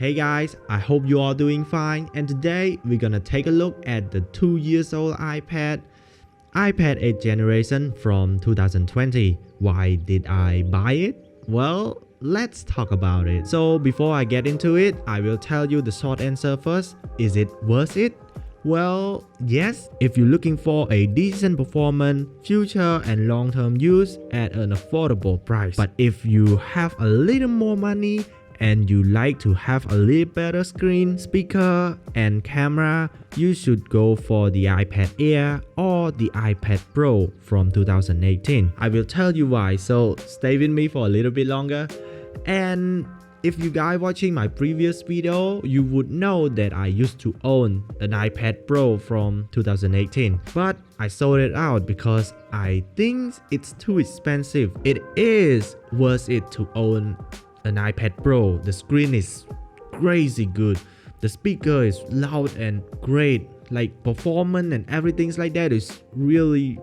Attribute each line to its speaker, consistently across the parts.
Speaker 1: Hey guys, I hope you all doing fine, and today we're gonna take a look at the 2 years old iPad 8th generation from 2020. Why did I buy it? Well, let's talk about it. So before I get into it, I will tell you the short answer first. Is it worth it? Well, yes, if you're looking for a decent performance, future and long-term use at an affordable price. But if you have a little more money and you like to have a little better screen, speaker and camera, you should go for the iPad Air or the iPad Pro from 2018. I will tell you why, so stay with me for a little bit longer. And if you guys watching my previous video, you would know that I used to own an iPad Pro from 2018, but I sold it out because I think it's too expensive. It is worth it to own an iPad Pro. The screen is crazy good, the speaker is loud and great, like performance and everything like that is really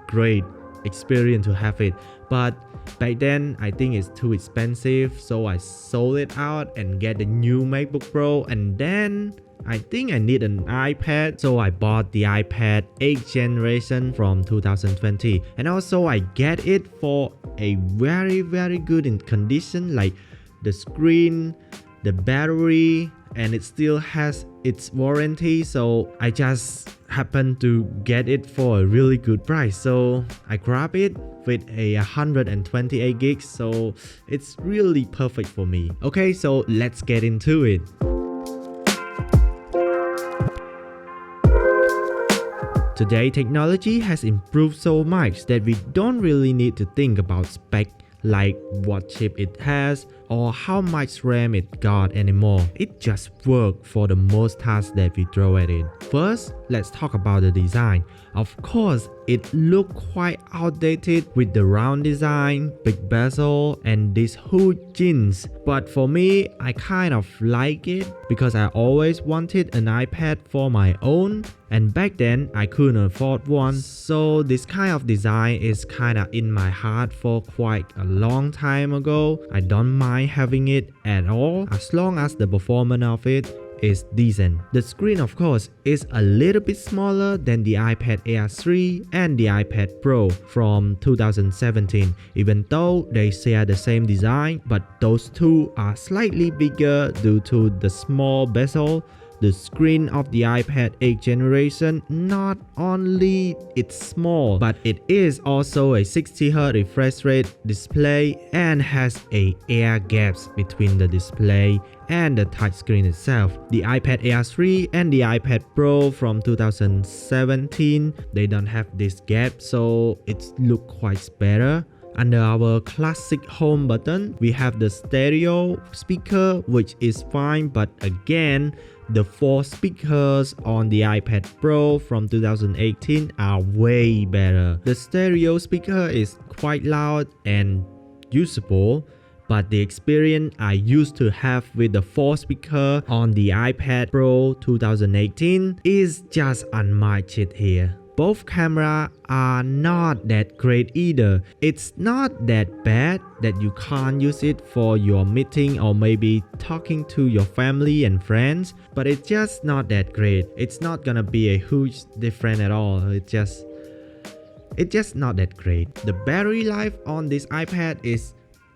Speaker 1: great experience to have it. But back then I think it's too expensive, so I sold it out and get the new MacBook Pro, and then I think I need an iPad, so I bought the iPad 8th generation from 2020, and also I get it for a very good in condition, like the screen, the battery, and it still has its warranty, so I just happened to get it for a really good price, so I grab it with a 128 gigs, so it's really perfect for me. Okay, so let's get into it. Today, technology has improved so much that we don't really need to think about spec like what chip it has or how much RAM it got anymore. It just works for the most tasks that we throw at it. First, let's talk about the design. Of course, it looked quite outdated with the round design, big bezel, and these huge chins. But for me, I kind of like it because I always wanted an iPad for my own, and back then I couldn't afford one. So this kind of design is kind of in my heart for quite a long time ago. I don't mind having it at all as long as the performance of it is decent. The screen of course is a little bit smaller than the iPad Air 3 and the iPad Pro from 2017, even though they share the same design, but those two are slightly bigger due to the small bezel. The screen of the iPad 8th generation, not only it's small, but it is also a 60Hz refresh rate display and has a air gaps between the display and the touchscreen itself. The iPad Air 3 and the iPad Pro from 2017, they don't have this gap, so it looks quite better. Under our classic home button, we have the stereo speaker, which is fine, but again, the 4 speakers on the iPad Pro from 2018 are way better. The stereo speaker is quite loud and usable, but the experience I used to have with the 4 speaker on the iPad Pro 2018 is just unmatched here. Both cameras are not that great either. It's not that bad that you can't use it for your meeting or maybe talking to your family and friends, but it's just not that great. It's not gonna be a huge difference at all. It's just not that great. The battery life on this iPad is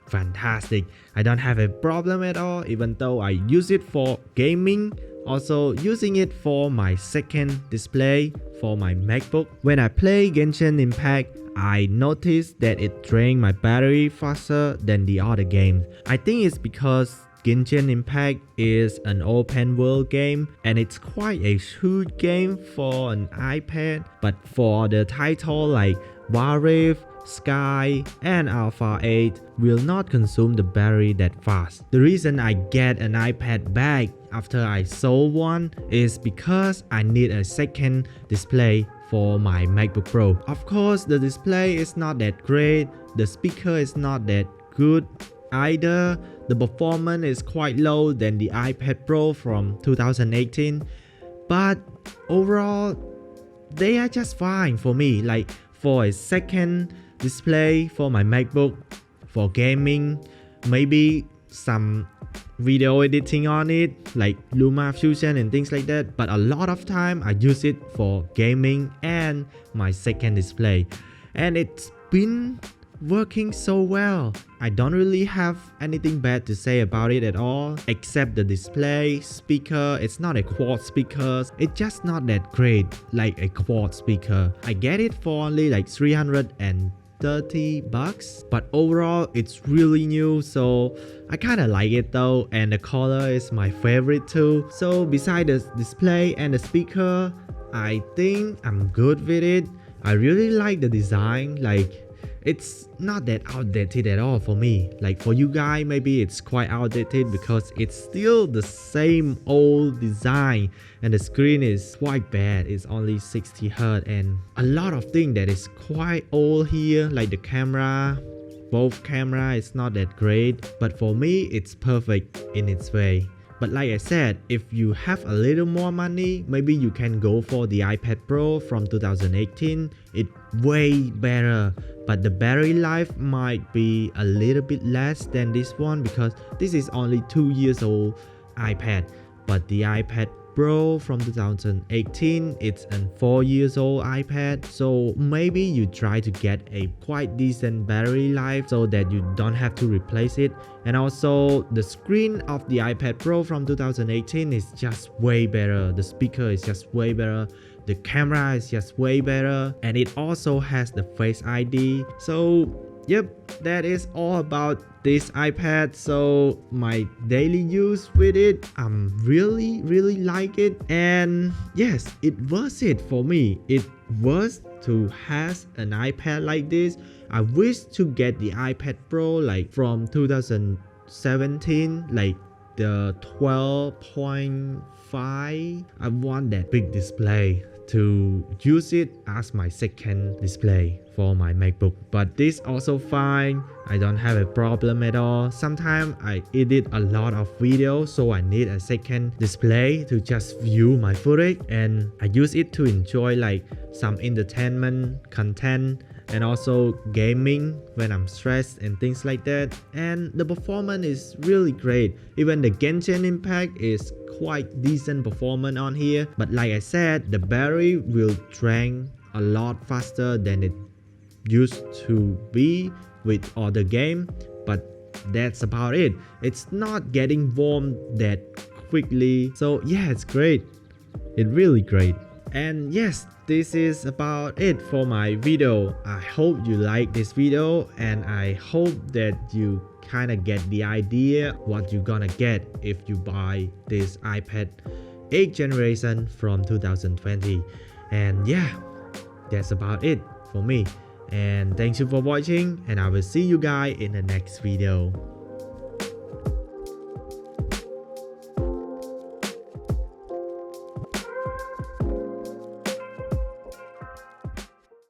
Speaker 1: fantastic. I don't have a problem at all, even though I use it for gaming. Also using it for my second display for my MacBook. When I play Genshin Impact, I noticed that it drained my battery faster than the other games. I think it's because Genshin Impact is an open world game and it's quite a huge game for an iPad, but for the title like Wild Rift, Sky and Alpha 8 will not consume the battery that fast. The reason I get an iPad back after I sold one is because I need a second display for my MacBook Pro. Of course, the display is not that great, the speaker is not that good either, the performance is quite low than the iPad Pro from 2018, but overall they are just fine for me. Like for a second display for my MacBook, for gaming, maybe some video editing on it, like Luma Fusion and things like that, but a lot of time I use it for gaming and my second display, and it's been working so well. I don't really have anything bad to say about it at all, except the display. Speaker, it's not a quad speaker, it's just not that great like a quad speaker. I get it for only like $330, but overall it's really new, so I kinda like it though, and the color is my favorite too. So besides the display and the speaker, I think I'm good with it. I really like the design, like it's not that outdated at all for me. Like for you guys, maybe it's quite outdated because it's still the same old design and the screen is quite bad. It's only 60 Hz and a lot of things that is quite old here, like the camera. Both camera is not that great, but for me it's perfect in its way. But like I said, if you have a little more money, maybe you can go for the iPad Pro from 2018. It's way better, but the battery life might be a little bit less than this one because this is only 2 years old iPad. But the iPad Pro from 2018, it's a 4 years old iPad, so maybe you try to get a quite decent battery life so that you don't have to replace it. And also the screen of the iPad Pro from 2018 is just way better. The speaker is just way better. The camera is just way better, and it also has the Face ID. So yep, that is all about this iPad. So my daily use with it, I'm really like it, and yes, it was it for me. It was to has an iPad like this. I wish to get the iPad Pro like from 2017, like the 12.5. I want that big display to use it as my second display for my MacBook, but this also fine. I don't have a problem at all. Sometimes I edit a lot of videos, so I need a second display to just view my footage, and I use it to enjoy like some entertainment content and also gaming when I'm stressed and things like that. And the performance is really great. Even the Genshin Impact is quite decent performance on here, but like I said, the battery will drain a lot faster than it used to be with other game, but that's about it. It's not getting warm that quickly, so yeah, it's great. It's really great. And yes, this is about it for my video. I hope you like this video, and I hope that you kind of get the idea what you're gonna get if you buy this iPad 8th generation from 2020. And yeah, that's about it for me, and thank you for watching, and I will see you guys in the next video.